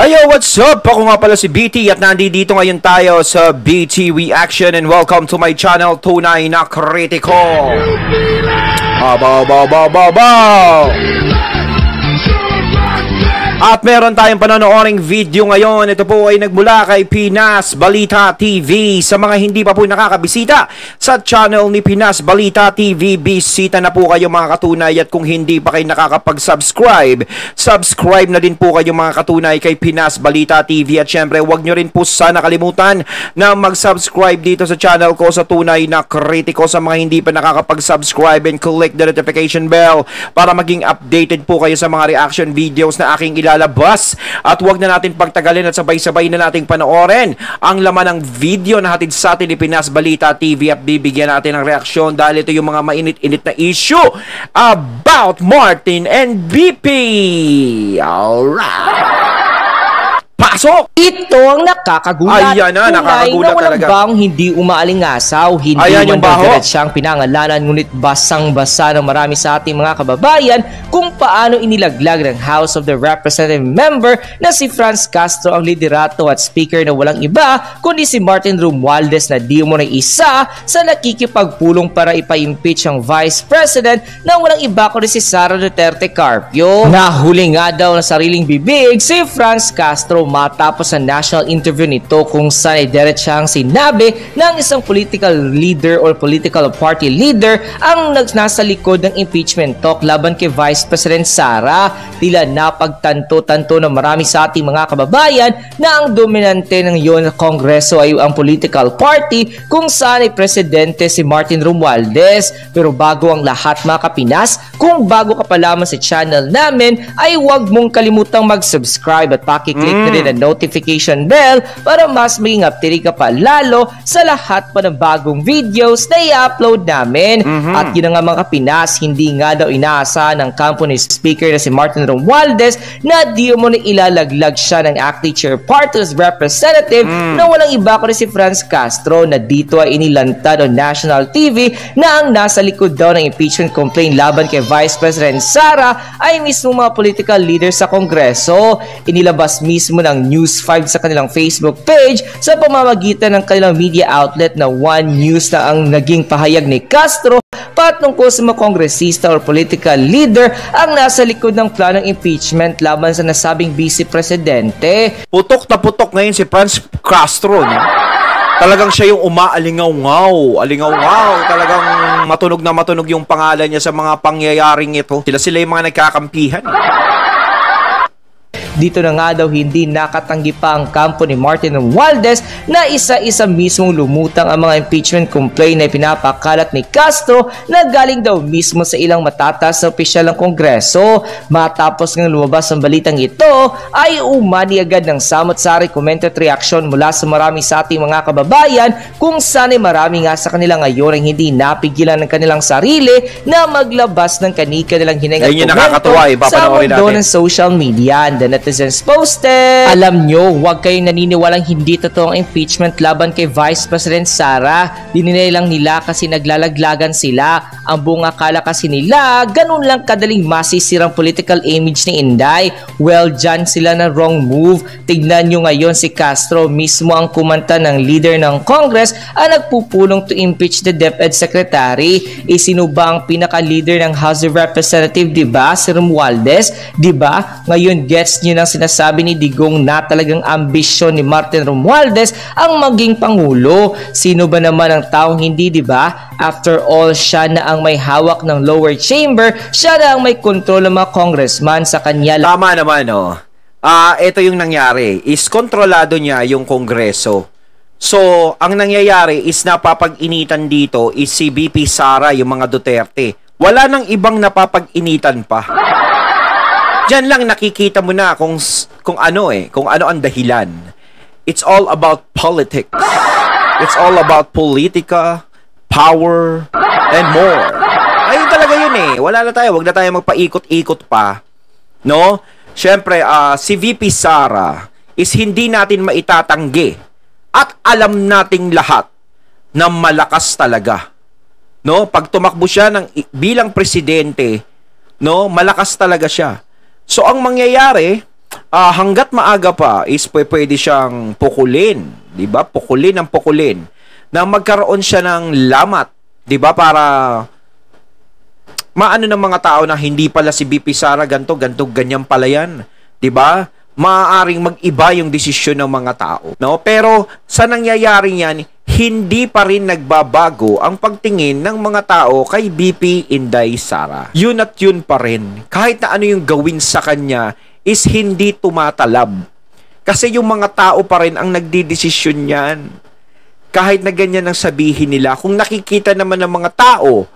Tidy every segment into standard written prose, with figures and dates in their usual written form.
Ayo, what's up? Ako nga pala si BT at nandito ngayon tayo sa BT Reaction and welcome to my channel, Tunay na Kritiko. At meron tayong panonooring video ngayon. Ito po ay nagmula kay Pinas Balita TV. Sa mga hindi pa po nakakabisita sa channel ni Pinas Balita TV, bisita na po kayo mga katunay. At kung hindi pa kayo nakakapag-subscribe, subscribe na din po kayo mga katunay kay Pinas Balita TV. At syempre, huwag nyo rin po sana kalimutan na mag-subscribe dito sa channel ko sa Tunay na Kritiko. Sa mga hindi pa nakakapag-subscribe, and click the notification bell para maging updated po kayo sa mga reaction videos na aking ilalabas. At huwag na natin pagtagalin at sabay-sabay na nating panoorin ang laman ng video na hatid sa atin ni Pinas Balita TV at bibigyan natin ng reaksyon dahil ito yung mga mainit-init na issue about Martin and BP. Alright! Pasok! Ito ang nakakagulat. Ayan na, nakakagulat na talaga. Bang hindi umaalingasaw, hindi Ayan yung baho. siyang pinangalanan, ngunit basang-basa ng marami sa ating mga kababayan kung paano inilaglag ng House of the Representative member na si Franz Castro ang liderato at speaker na walang iba kundi si Martin Romualdez na di mo na isa sa nakikipagpulong para ipa-impeach ang Vice President na walang iba kundi si Sara Duterte Carpio. Nahuli nga daw na sariling bibig si Franz Castro matapos ang national interview nito kung saan ay diretsahang sinabi ng isang political leader or political party leader ang nasa likod ng impeachment talk laban kay Vice President Sara. Tila napagtanto-tanto ng marami sa ating mga kababayan na ang dominante ng iyon na kongreso ay ang political party kung saan ay presidente si Martin Romualdez. Pero bago ang lahat mga kapinas, kung bago ka pa lamang sa channel namin ay huwag mong kalimutang mag-subscribe at pakiclick na rin ang notification bell para mas maging update ka pa lalo sa lahat pa ng bagong videos na i-upload namin. At yun nga mga Pinas, hindi nga daw inaasahan ng kampo ni speaker na si Martin Romualdez na di mo na ilalaglag siya ng acting chair party's representative na walang iba kundi si Franz Castro na dito ay inilantad on national TV na ang nasa likod daw ng impeachment complaint laban kay Vice President Sara ay mismo mga political leaders sa Kongreso. Inilabas mismo ng News 5 sa kanilang Facebook page sa pamamagitan ng kanilang media outlet na One News na ang naging pahayag ni Castro patungkol sa mga kongresista or political leader ang nasa likod ng planong impeachment laban sa nasabing vice presidente. Putok na putok ngayon si Franz Castro, no? Talagang siya yung umaalingaw-ngaw. Alingaw-ngaw. Talagang matunog na matunog yung pangalan niya sa mga pangyayaring ito. Sila yung mga nagkakampihan. Dito na nga daw hindi nakatanggi pa ang kampo ni Martin Romualdez na isa-isa mismong lumutang ang mga impeachment complaint na pinapakalat ni Castro na galing daw mismo sa ilang matataas na opisyal ng Kongreso. Matapos ng lumabas ang balitang ito ay umani agad ng samot-sari comment at reaction mula sa marami sa ating mga kababayan kung saan ay marami nga sa kanila ngayon ang hindi napigilan ng kanilang sarili na maglabas ng kanilang hiningang komento sa mundo ng social media. And netizens posted. Alam nyo, huwag kayong naniniwalang hindi totoong impeachment laban kay Vice President Sara. Dininay lang nila kasi naglalaglagan sila. Ang buong akala kasi nila, ganun lang kadaling masisirang political image ni Inday. Well, dyan sila na wrong move. Tignan nyo ngayon si Castro, mismo ang kumanta ng leader ng Congress ang nagpupulong to impeach the DepEd Secretary. Sino ba ang pinaka-leader ng House of Representatives, diba? Si Romualdez, diba? Ngayon, gets nyo nang sinasabi ni Digong na talagang ambisyon ni Martin Romualdez ang maging pangulo. Sino ba naman ang taong hindi, diba? After all, siya na ang may hawak ng lower chamber, siya na ang may kontrol ng mga congressman sa kanya. Tama naman, no? Ito yung nangyari. Is kontrolado niya yung Kongreso. So, ang nangyayari is napapag-initan dito is si BP Sara, yung mga Duterte. Wala nang ibang napapag-initan pa. Diyan lang nakikita mo na kung ano ang dahilan. It's all about politics. It's all about politika, power, and more. Ayun talaga yun eh. Wag na tayo magpaikot-ikot pa. No? Siyempre, si VP Sara is hindi natin maitatanggi at alam nating lahat na malakas talaga. No? Pag tumakbo siya bilang presidente, no, malakas talaga siya. So ang mangyayari, hanggat maaga pa is pwede siyang pukulin, 'di ba? Pukulin ang pukulin na magkaroon siya ng lamat, 'di ba? Para maano ng mga tao na hindi pala si BP Sara ganto ganyan pala yan, 'di ba? Maaaring mag-iba yung desisyon ng mga tao, no? Pero sa nangyayari yan, hindi pa rin nagbabago ang pagtingin ng mga tao kay BP Inday Sara. Yun at yun pa rin. Kahit na ano yung gawin sa kanya is hindi tumatalab. Kasi yung mga tao pa rin ang nagdidesisyon yan. Kahit na ganyan ang sabihin nila, kung nakikita naman ng mga tao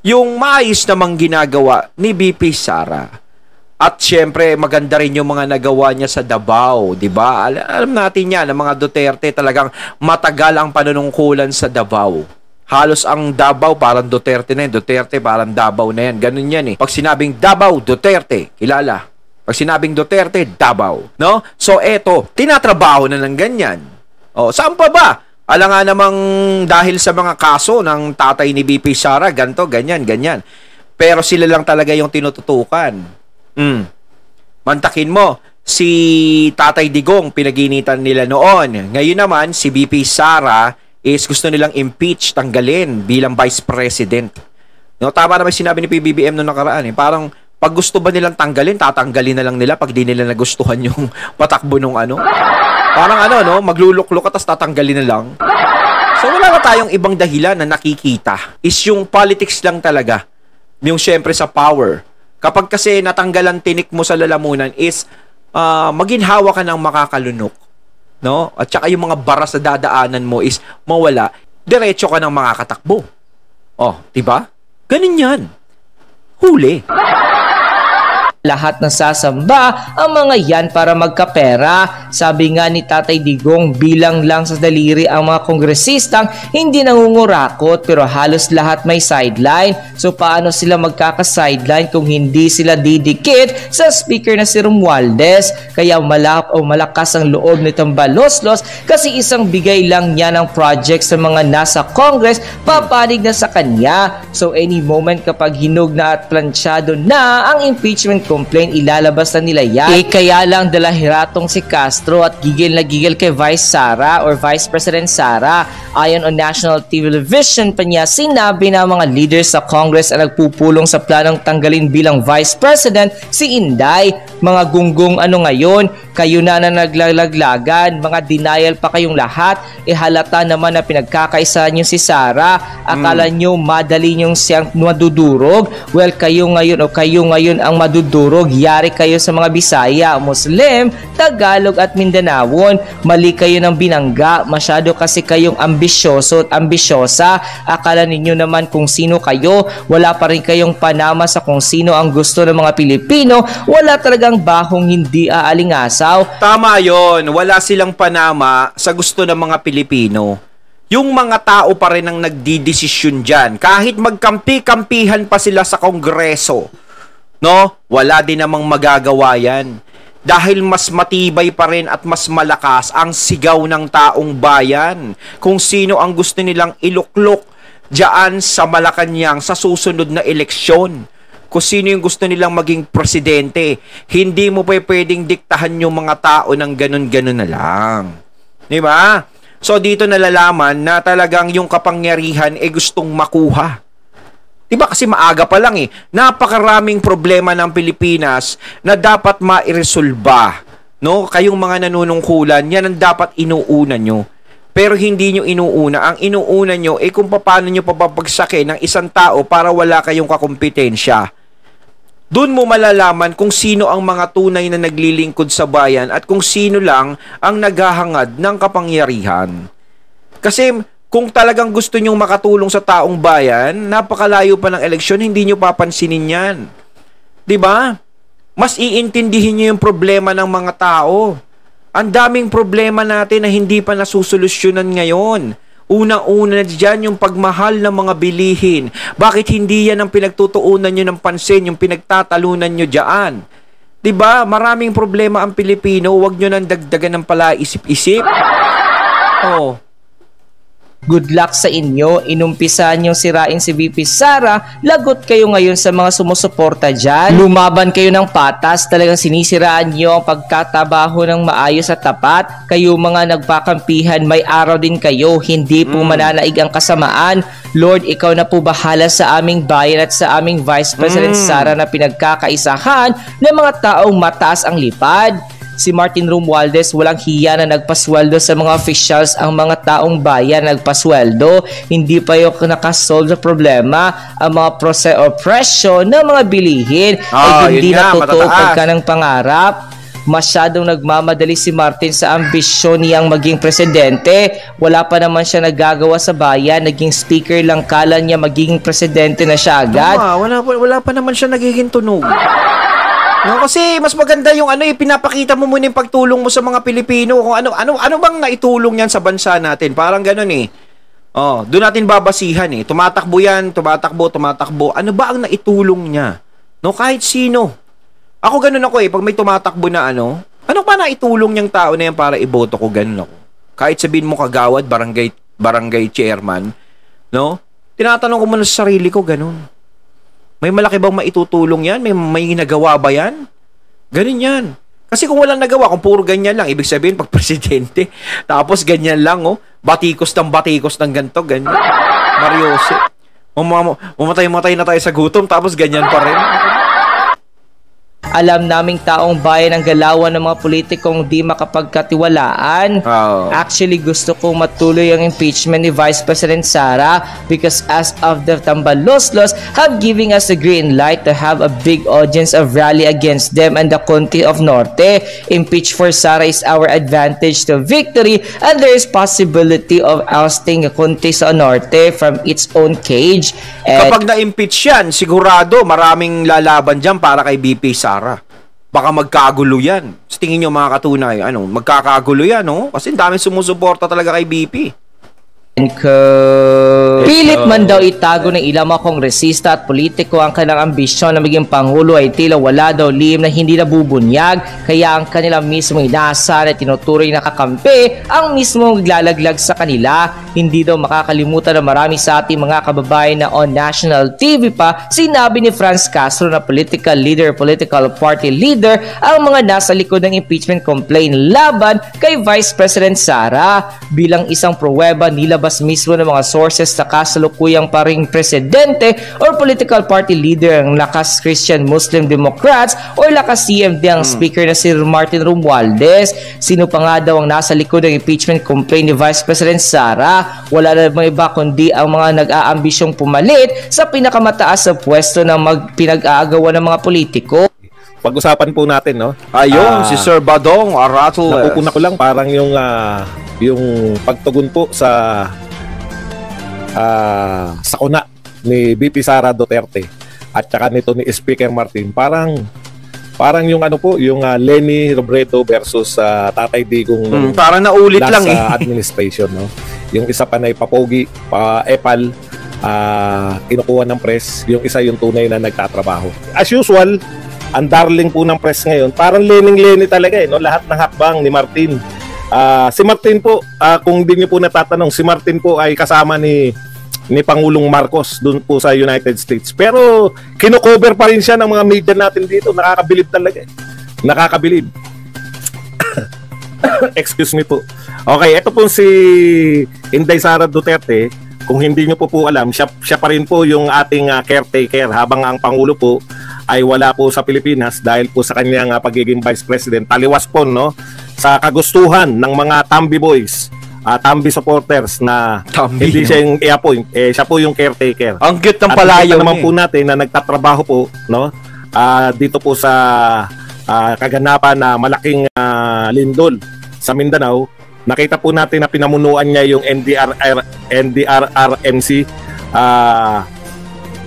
yung maayos namang ginagawa ni BP Sara. At syempre, maganda rin yung mga nagawa niya sa Davao, 'di ba? Alam natin 'yan, ang mga Duterte talagang matagal ang panunungkulan sa Davao. Halos ang Davao parang Duterte na 'yan, Duterte parang Davao na 'yan. Ganun 'yan eh. Pag sinabing Davao, Duterte, kilala. Pag sinabing Duterte, Davao, no? So eto, tinatrabaho na ng ganyan. Oh, saan pa ba? Ala nga namang dahil sa mga kaso ng tatay ni BP Sara, ganto, ganyan. Pero sila lang talaga yung tinututukan. Mantakin mo, si Tatay Digong pinaginitan nila noon. Ngayon naman, si BP Sara is gusto nilang impeach, tanggalin bilang Vice President. No, tama naman sinabi ni PBBM noong nakaraan. Parang pag gusto ba nilang tanggalin, tatanggalin na lang nila pag di nila nagustuhan yung patakbo nung ano. Parang no, magluluklok at tas tatanggalin na lang. So wala na tayong ibang dahilan na nakikita. Is yung politics lang talaga. Yung syempre sa power. Kapag kasi natanggalan tinik mo sa lalamunan is maginhawa ka ng makakalunok, no? At saka yung mga bara sa dadaanan mo is mawala, diretso ka ng makakatakbo. Oh, 'di ba? Ganun 'yan. Huli. Lahat ng sasamba ang mga yan para magkapera. Sabi nga ni Tatay Digong, bilang lang sa daliri ang mga kongresistang hindi nangungurakot pero halos lahat may sideline. So paano sila magkaka-sideline kung hindi sila didikit sa speaker na si Romualdez? Kaya malakas ang loob ni Tambaloslos kasi isang bigay lang niya ng project sa mga nasa Congress, papanig na sa kanya. So any moment kapag hinog na at plansyado na ang impeachment complaint, ilalabas na nila yan. Kaya lang dalahiratong si Castro at gigil na gigil kay Vice Sara or Vice President Sara. Ayon on national television pa niya, sinabi na mga leaders sa Congress ang nagpupulong sa planong tanggalin bilang Vice President si Inday. Mga gunggong ngayon, kayo na naglalaglagan, mga denial pa kayong lahat. Halata naman na pinagkakaisa niyo si Sara. Akala niyo madali niyong siyang madudurog. Well, kayo ngayon ang madudurog. Yari kayo sa mga Bisaya, Muslim, Tagalog at Mindanawon. Mali kayo ng binangga. Masyado kasi kayong ambisyoso at ambisyosa. Akala ninyo naman kung sino kayo. Wala pa rin kayong panama sa kung sino ang gusto ng mga Pilipino. Wala talagang bahong hindi aalingasaw. Tama yon. Wala silang panama sa gusto ng mga Pilipino. Yung mga tao pa rin ang nagdidesisyon dyan. Kahit magkampi-kampihan pa sila sa Kongreso, no? Wala din namang magagawa yan. Dahil mas matibay pa rin at mas malakas ang sigaw ng taong bayan kung sino ang gusto nilang iluklok diyan sa Malacanang sa susunod na eleksyon. Kung sino yung gusto nilang maging presidente. Hindi mo pa pwedeng diktahan yung mga tao ng ganun-ganun na lang. Di ba? So dito nalalaman na talagang yung kapangyarihan gustong makuha. Diba kasi maaga pa lang napakaraming problema ng Pilipinas na dapat mairesolba, no? Kayong mga nanunungkulan, yan ang dapat inuuna nyo. Pero hindi nyo inuuna. Ang inuuna nyo kung paano nyo papapagsakin ng isang tao para wala kayong kakumpetensya. Doon mo malalaman kung sino ang mga tunay na naglilingkod sa bayan at kung sino lang ang naghahangad ng kapangyarihan. Kasi kung talagang gusto nyong makatulong sa taong bayan, napakalayo pa ng eleksyon, hindi nyo papansinin yan. 'Di ba? Mas iintindihin nyo yung problema ng mga tao. Ang daming problema natin na hindi pa nasusolusyonan ngayon. Unang-una dyan yung pagmahal ng mga bilihin. Bakit hindi yan ang pinagtutuunan nyo ng pansin, yung pinagtatalunan nyo dyan? 'Di ba? Maraming problema ang Pilipino, huwag nyo nang dagdagan ng pala isip-isip. Oh. Good luck sa inyo. Inumpisahan nyo sirain si VP Sara. Lagot kayo ngayon sa mga sumusuporta dyan. Lumaban kayo ng patas. Talagang sinisiraan nyo ang pagkatabaho ng maayos at tapat. Kayo mga nagpakampihan, may araw din kayo. Hindi po mananaig ang kasamaan. Lord, ikaw na po bahala sa aming bayan at sa aming Vice President Sara na pinagkakaisahan ng mga taong mataas ang lipad. Si Martin Romualdez walang hiya na nagpasweldo sa mga officials, ang mga taong bayan nagpasweldo. Hindi pa yung nakasolve sa problema. Ang mga presyo ng mga bilihin ay hindi natutuo pagka ng pangarap. Masyadong nagmamadali si Martin sa ambisyon niyang maging presidente. Wala pa naman siya nagagawa sa bayan. Naging speaker lang, kala niya magiging presidente na siya agad. Wala pa naman siya nagiging tunog. No, kasi mas maganda yung pinapakita mo muna yung pagtulong mo sa mga Pilipino kung ano bang naitulong yan sa bansa natin. Parang ganoon eh. Oh, doon natin babasihan eh. Tumatakbo yan, tumatakbo. Ano ba ang naitulong niya? No, kahit sino. Ako ganoon ako eh, pag may tumatakbo na ano pa naitulong niyang tao na yan para iboto ko, ganoon ako. Kahit sabihin mo kagawad, barangay chairman, no? Tinatanong ko muna sa sarili ko, ganoon. May malaki bang maitutulong yan? May nagawa ba yan? Ganun yan. Kasi kung walang nagawa, kung puro ganyan lang, ibig sabihin, pag presidente, tapos ganyan lang, batikos ng ganito, ganyan. Mariose. Umatay na tayo sa gutom, tapos ganyan pa rin. Alam naming taong bayan ang galawan ng mga politikong di makapagkatiwalaan. Actually, gusto kong matuloy ang impeachment ni Vice President Sara because as of the Tambaloslos have giving us a green light to have a big audience of rally against them and the Conti of Norte. Impeach for Sara is our advantage to victory and there is possibility of ousting the Conti sa Norte from its own cage. Kapag na-impeach yan, sigurado maraming lalaban dyan para kay BP Sara. Baka magkagulo yan. Sa tingin nyo mga katunay, magkakagulo yan, no? Kasi daming sumusuporta talaga kay BP. Pilit man daw itago ng ilang mga kongresista at politiko ang kanilang ambisyon na maging pangulo ay tila wala daw lihim na hindi nabubunyag, kaya ang kanila mismo inaasahan at tinuturing na kakampi ang mismo maglalaglag sa kanila. Hindi daw makakalimutan na marami sa ating mga kababayan na on national TV pa sinabi ni Franz Castro na political party leader ang mga nasa likod ng impeachment complaint laban kay Vice President Sara. Bilang isang pruweba, nilabas mismo ng mga sources na kasalukuyang paring presidente or political party leader ang lakas Christian Muslim Democrats or lakas CMD ang speaker na si Martin Romualdez. Sino pa nga daw ang nasa likod ng impeachment complaint ni Vice President Sara? Wala na mga iba kundi ang mga nag-aambisyong pumalit sa pinakamataas na pwesto ng pinag-aagawa ng mga politiko. Pag-usapan po natin, no? Ayun, si Sir Badong Aratul. Napupuna ko lang parang yung pagtugon po sa sakuna ni BP Sara Duterte at saka nito ni Speaker Martin, parang yung yung Leni Robredo versus Tatay Digong parang naulit lang administration, no? Yung isa pa na ipapogi, epal, kinukuha ng press, yung isa yung tunay na nagtatrabaho. As usual, ang darling po ng press ngayon, parang Leni talaga no? Lahat ng hakbang ni Martin. Si Martin po, kung hindi niyo po natatanong, si Martin po ay kasama ni Pangulong Marcos doon po sa United States. Pero kino-cover pa rin siya ng mga media natin dito. Nakakabilib talaga. Nakakabilib. Excuse me po. Okay, ito po si Inday Sara Duterte. Kung hindi niyo po alam, siya pa rin po yung ating caretaker habang ang Pangulo po ay wala po sa Pilipinas dahil po sa kanyang pagiging Vice President. Taliwas po, no? Sa kagustuhan ng mga Tambi boys, Tambi supporters na hindi siya yung i-appoint, siya po yung caretaker. Ang cute ng palayo naman po natin na nagtatrabaho po, no? Dito po sa kaganapan na malaking lindol sa Mindanao. Nakita po natin na pinamunuan niya yung NDRRMC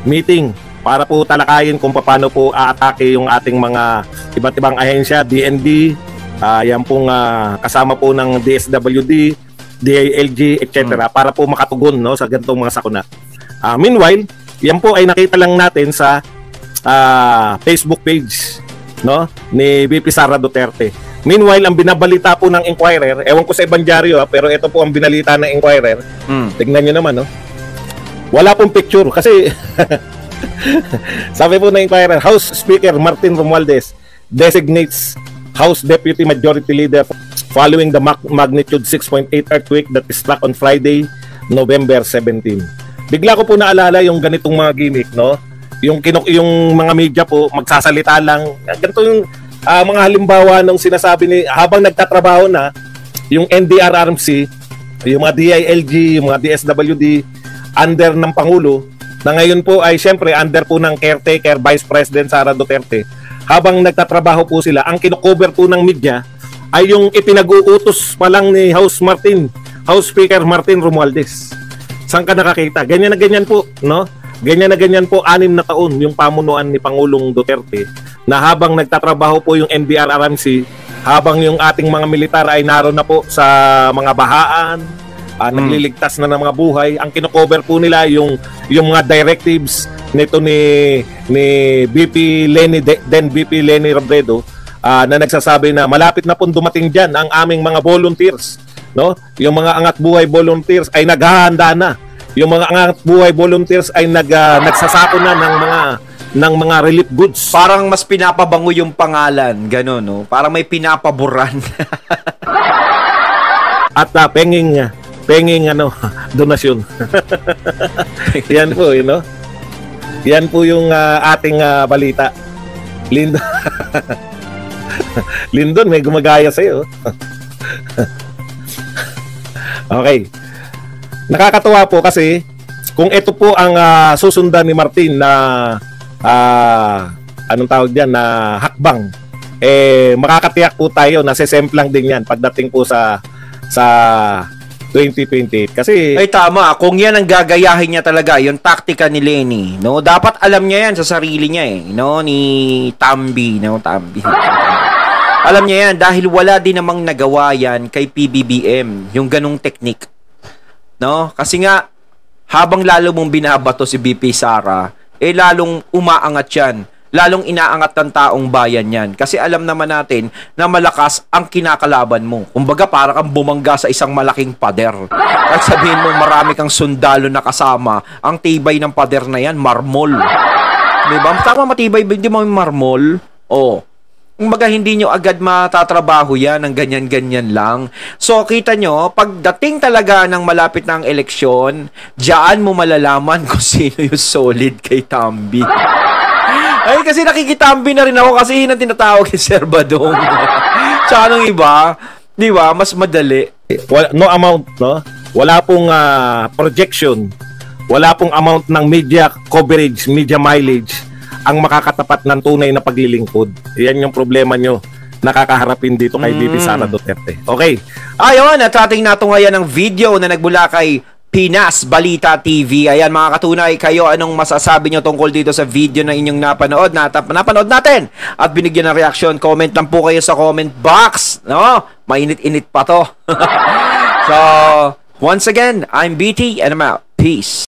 meeting para po talakayin kung paano po aatake yung ating mga iba't ibang ahensya, DND, yan pong kasama po ng DSWD, DILG, etc. para po makatugon, no, sa ganitong mga sakuna. Meanwhile, yan po ay nakita lang natin sa Facebook page, no, ni VP Sara Duterte. Meanwhile, ang binabalita po ng Inquirer, ewan ko sa ibang dyaryo pero ito po ang binalita ng Inquirer. Tignan nyo naman, no? Wala pong picture kasi sabi po ng Inquirer, House Speaker Martin Romualdez designates House Deputy Majority Leader following the magnitude 6.8 earthquake that struck on Friday, November 17. Bigla ko po naalala yung ganitong mga gimmick, no? Yung mga media po magsasalita lang. Ganito yung mga halimbawa ng sinasabi ni habang nagtatrabaho na yung NDRRMC, yung mga DILG, yung mga DSWD under ng Pangulo, na ngayon po ay syempre under po ng caretaker Vice President Sara Duterte. Habang nagtatrabaho po sila, ang kino-cover po ng media ay yung ipinag-uutos pa lang ni House Speaker Martin Romualdez. Saan ka nakakita? Ganyan na ganyan po, no? Ganyan na ganyan po 6 na taon yung pamunuan ni Pangulong Duterte, na habang nagtatrabaho po yung NDRRMC, habang yung ating mga militar ay naroon na po sa mga bahaan, nagliligtas na ng mga buhay, ang kino-cover po nila yung mga directives nito ni BP Lenny Robredo, na nagsasabi na malapit na pong dumating diyan ang aming mga volunteers, no? Yung mga angat buhay volunteers ay naghahanda na. Yung mga angat buhay volunteers ay nagsasako na ng mga relief goods. Parang mas pinapabango yung pangalan, gano'n, no? Parang may pinapaburan. At penging donasyon. Yan po, you know? Yan po yung ating balita. Lindon, may gumagaya sa'yo. Okay. Nakakatuwa po kasi kung ito po ang susundan ni Martin na anong tawag diyan, na hakbang, makakatiyak po tayo na sesemplang din yan pagdating po sa 2028. Kasi ay tama, kung yan ang gagayahin niya talaga, yung taktika ni Lenny, no? Dapat alam niya yan sa sarili niya, no? Ni Tambi, no? Tambi. Alam niya yan dahil wala din namang nagawa yan kay PBBM, yung ganung teknik, no? Kasi nga habang lalo mong binabato si BP Sara, lalong umaangat yan, lalong inaangat ng taong bayan yan. Kasi alam naman natin na malakas ang kinakalaban mo. Kumbaga para kang bumangga sa isang malaking pader. At sabihin mo marami kang sundalo na kasama, ang tibay ng pader na yan, marmol. Diba? Tama, matibay, hindi mo marmol. Kumbaga hindi nyo agad matatrabaho yan ng ganyan-ganyan lang. So kita nyo, pagdating talaga ng malapit ng eleksyon, diyan mo malalaman kung sino yung solid kay Tambi. Ay, kasi nakikitambi na rin ako kasi yun ang tinatawag ni Sir Badong. Tsaka nung iba, di ba, mas madali. No amount, no? Wala pong projection, wala pong amount ng media coverage, media mileage ang makakatapat ng tunay na paglilingkod. Yan yung problema nyo nakakaharapin dito kay BP Sara Duterte. Okay. Ayun, at ating natungayan ng video na nagmula kay Pinas Balita TV. Ayan mga katunay, kayo anong masasabi nyo tungkol dito sa video na inyong napanood natin at binigyan ng reaction? Comment lang po kayo sa comment box, no? Mainit-init pa to. So, once again, I'm BT and I'm out. Peace.